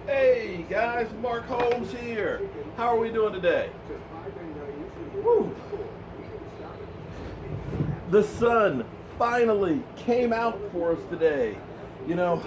Hey guys, Mark Holmes here. How are we doing today? Woo. The sun finally came out for us today. You know,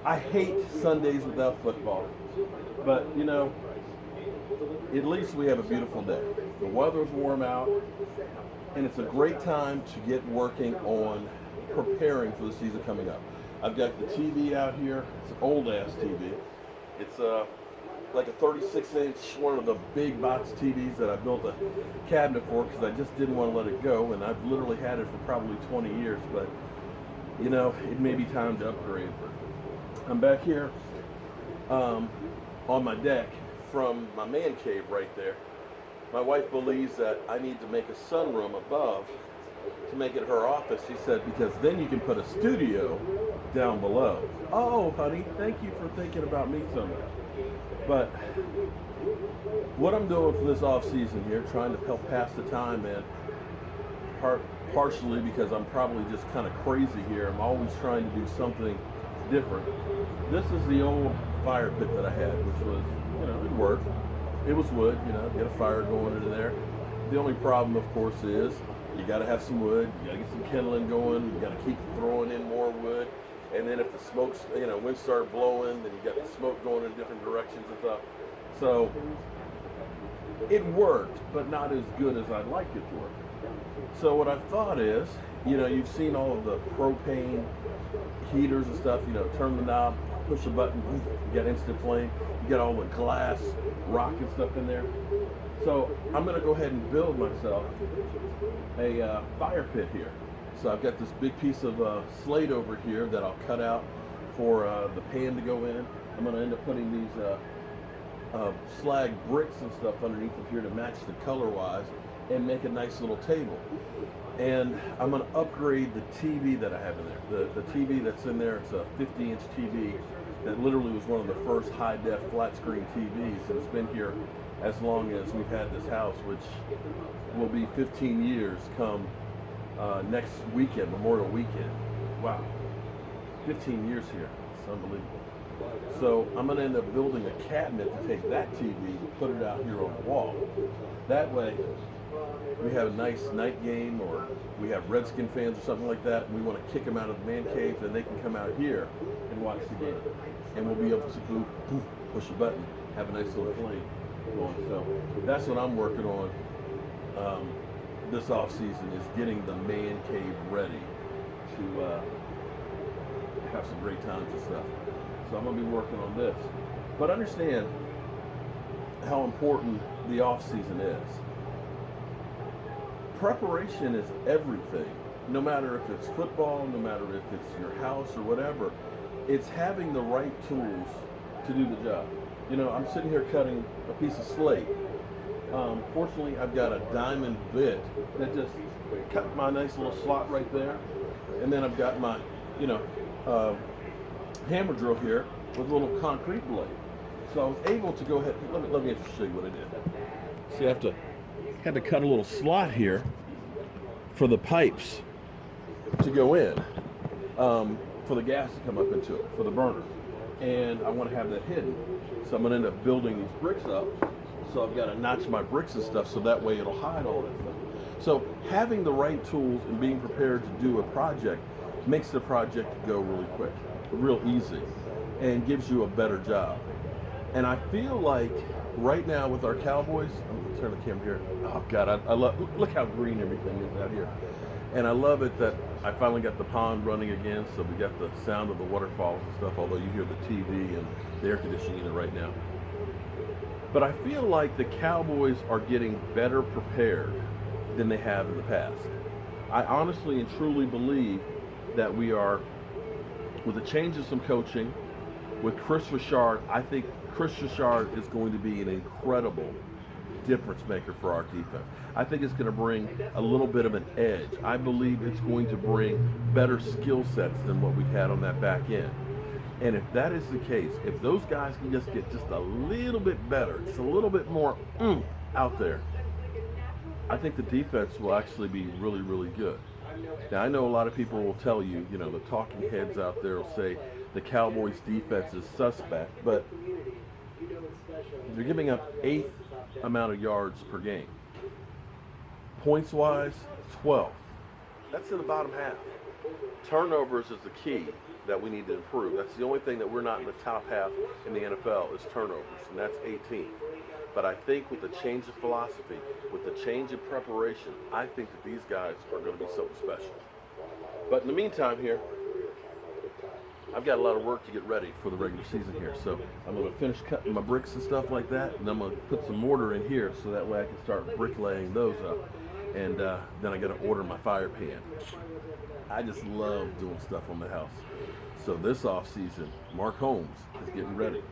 I hate Sundays without football, but you know, at least we have a beautiful day. The weather's warm out, and it's a great time to get working on preparing for the season coming up. I've got the TV out here. It's an old-ass TV. It's like a 36-inch, one of the big box TVs that I built a cabinet for because I just didn't want to let it go, and I've literally had it for probably 20 years, but you know, it may be time to upgrade. I'm back here on my deck from my man cave right there. My wife believes that I need to make a sunroom above to make it her office. She said, because then you can put a studio down below. Oh, honey, thank you for thinking about me so much. But what I'm doing for this off season here, trying to help pass the time, man, partially because I'm probably just kind of crazy here. I'm always trying to do something different. This is the old fire pit that I had, which was, you know, it worked. It was wood, you know, get a fire going into there. The only problem, of course, is you got to have some wood. You got to get some kindling going. You got to keep throwing in more wood. And then if the smoke's, you know, wind start blowing, then you got the smoke going in different directions and stuff. So it worked, but not as good as I'd like it to work. So what I thought is, you know, you've seen all of the propane heaters and stuff, you know, turn the knob, push a button, you get instant flame. You get all the glass, rock and stuff in there. So I'm going to go ahead and build myself a fire pit here. So I've got this big piece of slate over here that I'll cut out for the pan to go in. I'm going to end up putting these slag bricks and stuff underneath of here to match the color-wise and make a nice little table. And I'm going to upgrade the TV that I have in there. The TV that's in there, it's a 50-inch TV that literally was one of the first high-def flat-screen TVs, and it's been here as long as we've had this house, which will be 15 years come next weekend, Memorial Weekend. Wow, 15 years here. It's unbelievable. So I'm going to end up building a cabinet to take that TV and put it out here on the wall. That way, we have a nice night game, or we have Redskin fans or something like that, and we want to kick them out of the man cave, then they can come out here and watch the game. And we'll be able to push a button, have a nice little flame going. So that's what I'm working on this off season, is getting the man cave ready to have some great times and stuff. So I'm going to be working on this. But understand how important the off season is. Preparation is everything. No matter if it's football, no matter if it's your house or whatever, it's having the right tools to do the job. You know, I'm sitting here cutting a piece of slate. Fortunately, I've got a diamond bit that just cut my nice little slot right there. And then I've got my, you know, hammer drill here with a little concrete blade. So I was able to go ahead, let me show you what I did. See, I had to cut a little slot here for the pipes to go in, for the gas to come up into it, for the burner. And I want to have that hidden. So I'm going to end up building these bricks up. So I've got to notch my bricks and stuff so that way it'll hide all that stuff. So having the right tools and being prepared to do a project makes the project go really quick, real easy, and gives you a better job. And I feel like right now with our Cowboys, I'm going to turn the camera here. Oh God, I love, look how green everything is out here. And I love it that I finally got the pond running again, so we got the sound of the waterfalls and stuff, although you hear the TV and the air conditioning in it right now. But I feel like the Cowboys are getting better prepared than they have in the past. I honestly and truly believe that we are, with the change of some coaching, with Chris Richard, I think Chris Richard is going to be an incredible difference maker for our defense. I think it's going to bring a little bit of an edge. I believe it's going to bring better skill sets than what we've had on that back end. And if that is the case, if those guys can just get just a little bit better, just a little bit more out there, I think the defense will actually be really, really good. Now, I know a lot of people will tell you, you know, the talking heads out there will say the Cowboys defense is suspect, but they're giving up 8th amount of yards per game. Points-wise, 12th. That's in the bottom half. Turnovers is the key that we need to improve. That's the only thing that we're not in the top half in the NFL is turnovers, and that's 18th. But I think with the change of philosophy, with the change of preparation, I think that these guys are going to be something special. But in the meantime here, I've got a lot of work to get ready for the regular season here. So I'm going to finish cutting my bricks and stuff like that, and I'm going to put some mortar in here so that way I can start bricklaying those up. And then I got to order my fire pan. I just love doing stuff on the house. So this offseason, Mark Holmes is getting ready.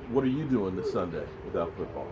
What are you doing this Sunday without football?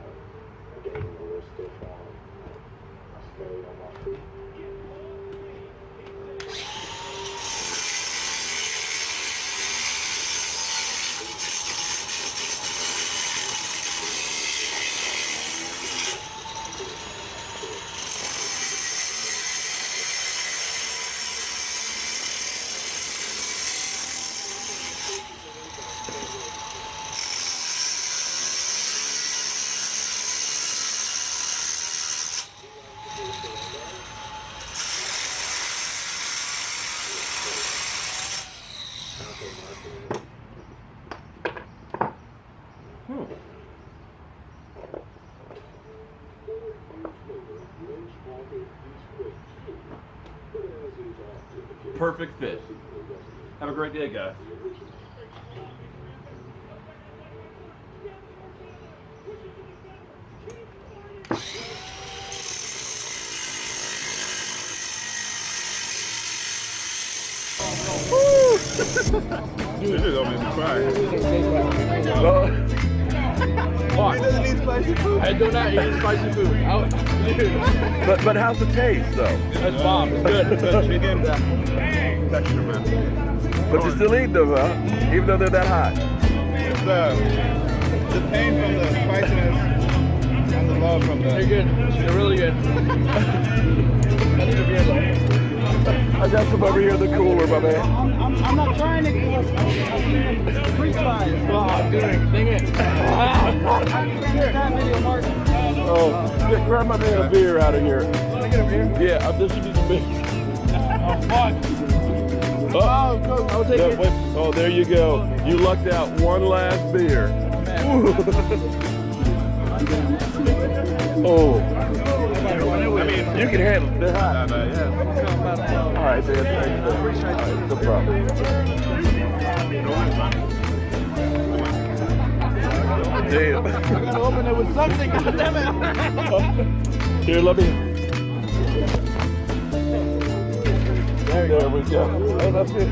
Perfect fit. Have a great day, guys. Dude, this is gonna make me cry. He doesn't eat spicy food. I do not eat spicy food. But how's the taste, though? That's bomb. It's good. It's good chicken. Texture, man. But you still eat them, huh? Even though they're that hot. It's the pain from the spiciness and the love from the... They're good. They're really good. I need a beer though. I got some over here in the cooler, my man. I'm not trying it because I've seen them pre-try it. Oh, dude, dang it. That video, Mark. Oh, yeah, grab my man a beer out of here. Can I get a beer? Yeah, I'm just using beer. Oh, fuck. Oh, I'll take it. wait. Oh, there you go. You lucked out. One last beer. Oh. I mean, You can handle it. They're hot. yeah. All right, man. Thanks, man. All right, no problem. Damn. I gotta open it with something. Goddammit. Here, let me. There we go. Oh, that's it.